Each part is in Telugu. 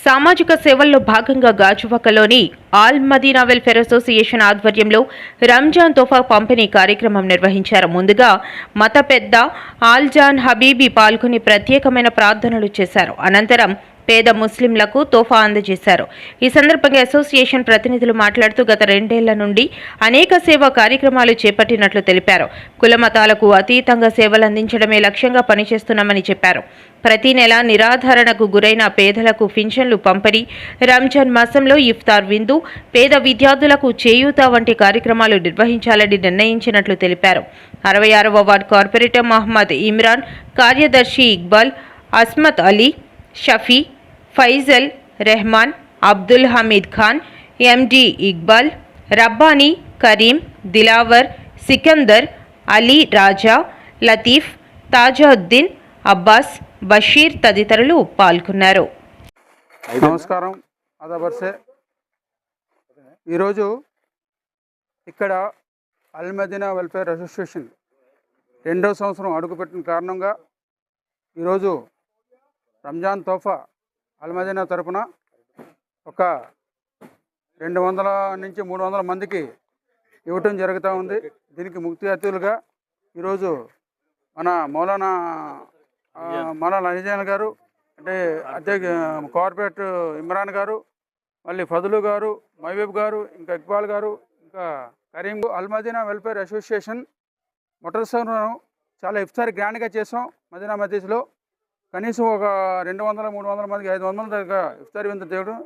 సామాజిక సేవల్లో భాగంగా గాజువాకలోని ఆల్ మదీనా వెల్ఫేర్ అసోసియేషన్ ఆధ్వర్యంలో రంజాన్ తోఫా పంపిణీ కార్యక్రమం నిర్వహించారు. ముందుగా మత పెద్ద ఆల్జాన్ హబీబీ పాల్గొని ప్రత్యేకమైన ప్రార్థనలు చేశారు. అనంతరం పేద ముస్లింలకు తోఫా అందజేశారు. ఈ సందర్భంగా అసోసియేషన్ ప్రతినిధులు మాట్లాడుతూ గత 2 ఏళ్ల నుండి అనేక సేవా కార్యక్రమాలు చేపట్టినట్లు తెలిపారు. కుల మతాలకు అతీతంగా సేవలు అందించడమే లక్ష్యంగా పనిచేస్తున్నామని చెప్పారు. ప్రతి నెల నిరాధారణకు గురైన పేదలకు పింఛన్లు పంపిణీ, రంజాన్ మాసంలో ఇఫ్తార్ విందు, పేద విద్యార్థులకు చేయూత వంటి కార్యక్రమాలు నిర్వహించాలని నిర్ణయించినట్లు తెలిపారు. 66వ వార్డు కార్పొరేటర్ మహమ్మద్ ఇమ్రాన్, కార్యదర్శి ఇక్బాల్, అస్మత్ అలీ, షఫీ, ఫైజల్, రెహమాన్, అబ్దుల్ హమీద్ ఖాన్, ఎండి ఇక్బాల్, రబ్బానీ, కరీం, దిలావర్, సికందర్, అలీ రాజా, లతీఫ్, తాజాద్దీన్, అబ్బాస్, బషీర్ తదితరులు పాల్గొన్నారు. నమస్కారం. అదాబర్సే ఈరోజు ఇక్కడ అల్ మదీనా వెల్ఫేర్ అసోసియేషన్ 2వ సంవత్సరం అడుగుపెట్టిన కారణంగా ఈరోజు రంజాన్ తోఫా అల్ మదీనా తరపున ఒక 200 నుంచి 300 మందికి ఇవ్వటం జరుగుతూ ఉంది. దీనికి ముఖ్య అతిథులుగా ఈరోజు మన మౌలానా నిజాన్ గారు, అంటే కార్పొరేట్ ఇమ్రాన్ గారు, మళ్ళీ ఫదులు గారు, మహబూబ్ గారు, ఇంకా ఇక్బాల్ గారు, ఇంకా కరీం. అల్ మదీనా వెల్ఫేర్ అసోసియేషన్ మొట్టమొదటి చాలా ఇఫ్తార్ గ్రాండ్గా చేసాం. మదీనా మసీద్లో కనీసం ఒక 200, 300 మందికి 500 మంది దాకా ఇఫ్తార్ విందు చేయడం.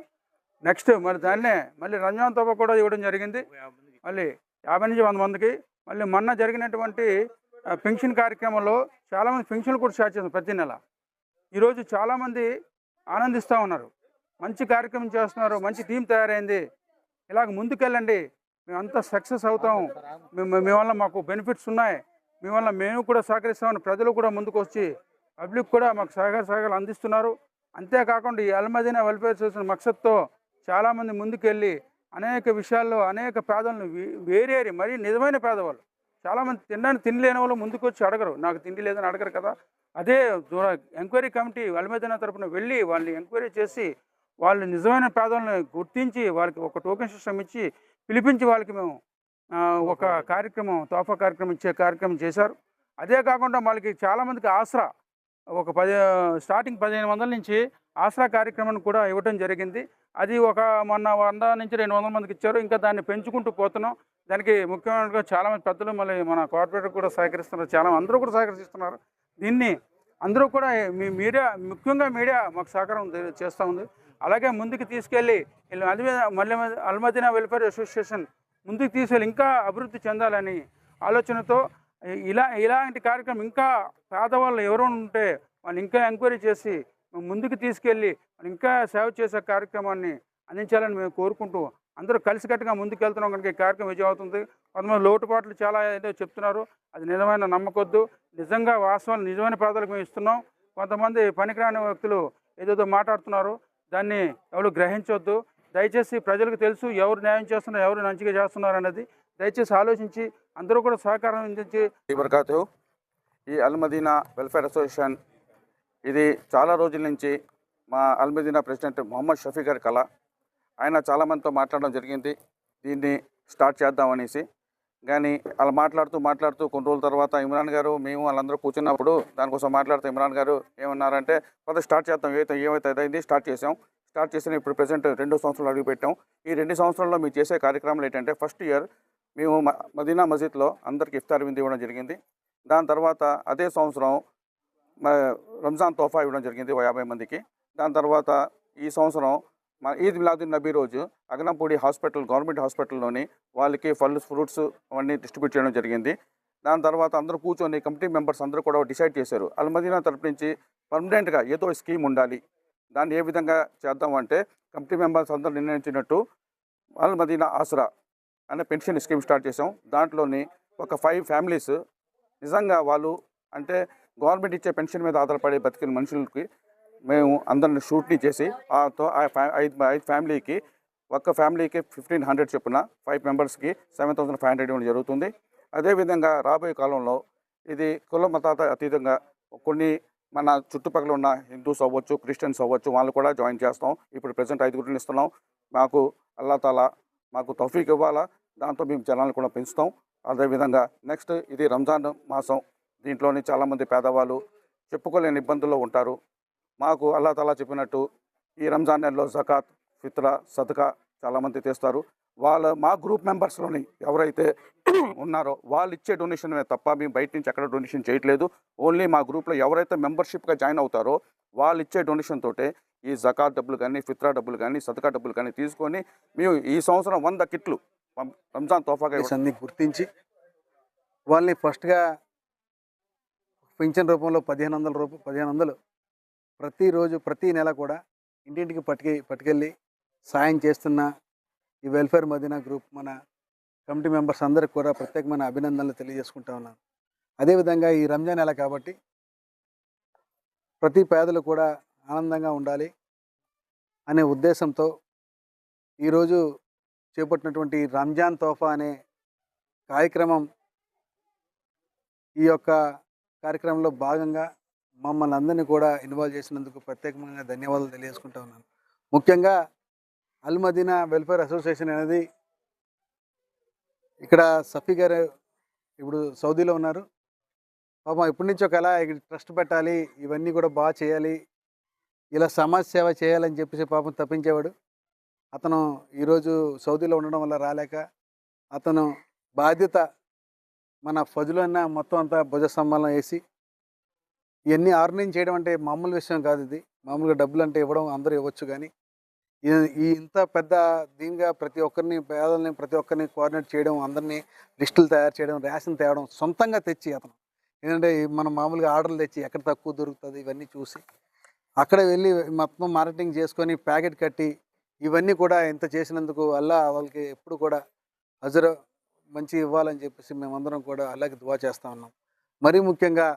నెక్స్ట్ మరి దాన్నే మళ్ళీ రంజాన్ తోఫా కూడా ఇవ్వడం జరిగింది. మళ్ళీ 50 నుంచి 100 మందికి. మళ్ళీ మొన్న జరిగినటువంటి పెన్షన్ కార్యక్రమంలో చాలామంది పెన్షన్లు కూడా స్టార్ట్ చేస్తాం ప్రతి నెల. ఈరోజు చాలామంది ఆనందిస్తూ ఉన్నారు. మంచి కార్యక్రమం చేస్తున్నారు, మంచి టీం తయారైంది, ఇలాగ ముందుకెళ్ళండి, మేమంతా సక్సెస్ అవుతాం, మీ వల్ల మాకు బెనిఫిట్స్ ఉన్నాయి, మీ వల్ల మేము కూడా సహకరిస్తామని ప్రజలు కూడా ముందుకు వచ్చి పబ్లిక్ కూడా మాకు సహకారాలు అందిస్తున్నారు. అంతేకాకుండా ఈ అల్ మదీనా వెల్ఫేర్ అసోసియేషన్ మక్సద్తో చాలామంది ముందుకెళ్ళి అనేక విషయాల్లో అనేక పేదలను వేరేరి మరీ నిజమైన పేదవాళ్ళు, చాలామంది తినలేని వాళ్ళు ముందుకు వచ్చి అడగరు, నాకు తిండి లేదని అడగరు కదా. అదే ఎంక్వైరీ కమిటీ అల్ మదీనా తరపున వెళ్ళి వాళ్ళని ఎంక్వైరీ చేసి వాళ్ళు నిజమైన పేదలను గుర్తించి వాళ్ళకి ఒక టోకెన్ సిస్టమ్ ఇచ్చి పిలిపించి వాళ్ళకి మేము ఒక కార్యక్రమం తోఫా కార్యక్రమం ఇచ్చే కార్యక్రమం చేశారు. అదే కాకుండా వాళ్ళకి చాలామందికి ఆసరా ఒక స్టార్టింగ్ 1500 నుంచి ఆసరా కార్యక్రమాన్ని కూడా ఇవ్వడం జరిగింది. అది ఒక మొన్న 100 నుంచి 200 మందికి ఇచ్చారు. ఇంకా దాన్ని పెంచుకుంటూ పోతున్నాం. దానికి ముఖ్యమైనగా చాలామంది పెద్దలు మళ్ళీ మన కార్పొరేటర్ కూడా సహకరిస్తున్నారు, అందరూ కూడా సహకరిస్తున్నారు. దీన్ని అందరూ కూడా ముఖ్యంగా మీడియా మాకు సహకారం చేస్తూ ఉంది. అలాగే ముందుకు తీసుకెళ్ళి మళ్ళీ అల్ మదీనా వెల్ఫేర్ అసోసియేషన్ ముందుకు తీసుకెళ్ళి ఇంకా అభివృద్ధి చెందాలని ఆలోచనతో ఇలాంటి కార్యక్రమం ఇంకా పేదవాళ్ళు ఎవరు ఉంటే వాళ్ళు ఇంకా ఎంక్వైరీ చేసి ముందుకు తీసుకెళ్ళి ఇంకా సేవ చేసే కార్యక్రమాన్ని అందించాలని మేము కోరుకుంటూ అందరూ కలిసికట్టుగా ముందుకు వెళ్తున్నాం కనుక ఈ కార్యక్రమం విజయం అవుతుంది. కొంతమంది లోటుపాట్లు చాలా ఏదో చెప్తున్నారు, అది నిజమైన నమ్మకొద్దు. నిజంగా వాస్తవాలు నిజమైన పేదలకు మేము ఇస్తున్నాం. కొంతమంది పనికిరాని వ్యక్తులు ఏదేదో మాట్లాడుతున్నారు, దాన్ని ఎవరు గ్రహించవద్దు. దయచేసి ప్రజలకు తెలుసు ఎవరు న్యాయం చేస్తున్నారు, ఎవరు మంచిగా చేస్తున్నారు అనేది. దయచేసి ఆలోచించి అందరూ కూడా సహకారం అందించి ఈ అల్ మదీనా వెల్ఫేర్ అసోసియేషన్ ఇది చాలా రోజుల నుంచి మా అల్ మదీనా ప్రెసిడెంట్ మొహమ్మద్ షఫీ గారి కళ. ఆయన చాలామందితో మాట్లాడడం జరిగింది దీన్ని స్టార్ట్ చేద్దామనేసి. కానీ అలా మాట్లాడుతూ కొన్ని రోజుల తర్వాత ఇమ్రాన్ గారు మేము వాళ్ళందరూ కూర్చున్నప్పుడు దానికోసం మాట్లాడుతూ ఇమ్రాన్ గారు ఏమన్నారంటే కొంత స్టార్ట్ చేద్దాం, ఏమైతే అదైంది స్టార్ట్ చేసి ఇప్పుడు ప్రెసెంట్ 2 సంవత్సరాలు అడుగుపెట్టాం. ఈ 2 సంవత్సరాల్లో మేము చేసే కార్యక్రమాలు ఏంటంటే ఫస్ట్ ఇయర్ మేము మదీనా మసీద్లో అందరికీ ఇఫ్తార్ విందు ఇవ్వడం జరిగింది. దాని తర్వాత అదే సంవత్సరం రంజాన్ తోఫా ఇవ్వడం జరిగింది 50 మందికి. దాని తర్వాత ఈ సంవత్సరం మా ఈద్ మిలాదున్ నబీ రోజు అగనంపూడి గవర్నమెంట్ హాస్పిటల్లోని వాళ్ళకి ఫ్రూట్స్ అవన్నీ డిస్ట్రిబ్యూట్ చేయడం జరిగింది. దాని తర్వాత అందరూ కూర్చొని కమిటీ మెంబర్స్ అందరూ కూడా డిసైడ్ చేశారు అల్ మదీనా తరపు నుంచి పర్మనెంట్గా ఏదో స్కీమ్ ఉండాలి. దాన్ని ఏ విధంగా చేద్దామంటే కమిటీ మెంబర్స్ అందరూ నిర్ణయించినట్టు అల్ మదీనా ఆసరా అనే పెన్షన్ స్కీమ్ స్టార్ట్ చేసాం. దాంట్లోని ఒక 5 ఫ్యామిలీస్ నిజంగా వాళ్ళు అంటే గవర్నమెంట్ ఇచ్చే పెన్షన్ మీద ఆధారపడే బతికిన మనుషులకి మేము అందరిని షూట్ని చేసి 5 ఫ్యామిలీకి ఒక్క ఫ్యామిలీకి 1500 చొప్పున 5 మెంబర్స్కి 7500 ఇవ్వడం జరుగుతుంది. అదేవిధంగా రాబోయే కాలంలో ఇది కుల మతాత అతీతంగా కొన్ని మన చుట్టుపక్కల ఉన్న హిందూస్ అవ్వచ్చు, క్రిస్టియన్స్ అవ్వచ్చు, వాళ్ళు కూడా జాయిన్ చేస్తాం. ఇప్పుడు ప్రెజెంట్ 5 ఇస్తున్నాం. మాకు అల్లా తాలా మాకు తౌఫీక్ ఇవ్వాలా, దాంతో మేము జనాలను కూడా పెంచుతాం. అదేవిధంగా నెక్స్ట్ ఇది రంజాన్ మాసం. దీంట్లోని చాలామంది పేదవాళ్ళు చెప్పుకోలేని ఇబ్బందుల్లో ఉంటారు. మాకు అల్లా తాలా చెప్పినట్టు ఈ రంజాన్ నెలలో జకాత్, ఫిత్రా, సదకా చాలామంది తెస్తారు. మా గ్రూప్ మెంబర్స్లోని ఎవరైతే ఉన్నారో వాళ్ళు ఇచ్చే డొనేషనే తప్ప మేము బయట నుంచి ఎక్కడ డొనేషన్ చేయట్లేదు. ఓన్లీ మా గ్రూప్లో ఎవరైతే మెంబర్షిప్గా జాయిన్ అవుతారో వాళ్ళు ఇచ్చే డొనేషన్ తోటే ఈ జకాత్ డబ్బులు కానీ, ఫిత్రా డబ్బులు కానీ, సదకా డబ్బులు కానీ తీసుకొని మేము ఈ సంవత్సరం 100 కిట్లు రంజాన్ తోఫాగా అన్ని గుర్తించి వాళ్ళని ఫస్ట్గా పింఛన్ రూపంలో 1500 ప్రతిరోజు ప్రతి నెల కూడా ఇంటింటికి పట్టుకెళ్ళి సాయం చేస్తున్న ఈ వెల్ఫేర్ మదీనా గ్రూప్ మన కమిటీ మెంబర్స్ అందరికి కూడా ప్రత్యేకమైన అభినందనలు తెలియజేసుకుంటా ఉన్నాను. అదేవిధంగా ఈ రంజాన్ నెల కాబట్టి ప్రతి పేదలు కూడా ఆనందంగా ఉండాలి అనే ఉద్దేశంతో ఈరోజు చేపట్టినటువంటి రంజాన్ తోఫా అనే కార్యక్రమం, ఈ యొక్క కార్యక్రమంలో భాగంగా మమ్మల్ని అందరినీ కూడా ఇన్వాల్వ్ చేసినందుకు ప్రత్యేకంగా ధన్యవాదాలు తెలియజేసుకుంటా ఉన్నాను. ముఖ్యంగా అల్ మదీనా వెల్ఫేర్ అసోసియేషన్ అనేది ఇక్కడ సఫీ గారు ఇప్పుడు సౌదీలో ఉన్నారు. పాపం ఎప్పటి నుంచో కళ ట్రస్ట్ పెట్టాలి, ఇవన్నీ కూడా బాగా చేయాలి, ఇలా సమాజ సేవ చేయాలని చెప్పేసి పాపం తప్పించేవాడు. అతను ఈరోజు సౌదీలో ఉండడం వల్ల రాలేక అతను బాధ్యత మన ఫజులన్న మొత్తం అంతా భుజ స్తంభాలను వేసి ఇవన్నీ ఆర్గనైజ్ చేయడం అంటే మామూలు విషయం కాదు. ఇది మామూలుగా డబ్బులు అంటే ఇవ్వడం అందరూ ఇవ్వచ్చు, కానీ ఈ ఇంత పెద్ద దీనిగా ప్రతి ఒక్కరిని పేదల్ని ప్రతి ఒక్కరిని కోఆర్డినేట్ చేయడం, అందరినీ లిస్టులు తయారు చేయడం, రేషన్ తేవడం సొంతంగా తెచ్చి అతను, ఎందుకంటే మనం మామూలుగా ఆర్డర్లు తెచ్చి ఎక్కడ తక్కువ దొరుకుతుంది ఇవన్నీ చూసి అక్కడ వెళ్ళి మొత్తం మార్కెటింగ్ చేసుకొని ప్యాకెట్ కట్టి ఇవన్నీ కూడా ఇంత చేసినందుకు అల్లా వాళ్ళకి ఎప్పుడు కూడా అజర్ మంచి ఇవ్వాలని చెప్పేసి మేమందరం కూడా అల్లాకి దువా చేస్తూ ఉన్నాం. మరీ ముఖ్యంగా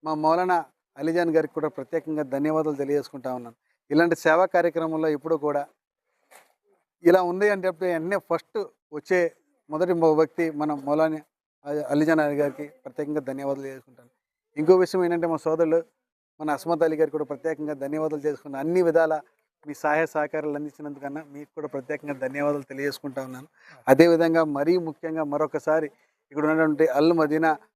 మా మౌలానా అలీజాన్ గారికి కూడా ప్రత్యేకంగా ధన్యవాదాలు తెలియజేసుకుంటా ఉన్నాను. ఇలాంటి సేవా కార్యక్రమంలో ఎప్పుడు కూడా ఇలా ఉంది అంటే వెంటనే ఫస్ట్ వచ్చే మొదటి వ్యక్తి మన మౌలానా అలీజాన్ అలీ గారికి ప్రత్యేకంగా ధన్యవాదాలు చేసుకుంటాను. ఇంకో విషయం ఏంటంటే మా సోదరులు మన అస్మత్ అలీ గారికి కూడా ప్రత్యేకంగా ధన్యవాదాలు చేసుకున్నాను. అన్ని విధాల మీ సహాయ సహకారాలు అందించినందుకన్నా మీకు కూడా ప్రత్యేకంగా ధన్యవాదాలు తెలియజేసుకుంటా ఉన్నాను. అదేవిధంగా మరీ ముఖ్యంగా మరొకసారి ఇక్కడ ఉన్నటువంటి అల్ మదీనా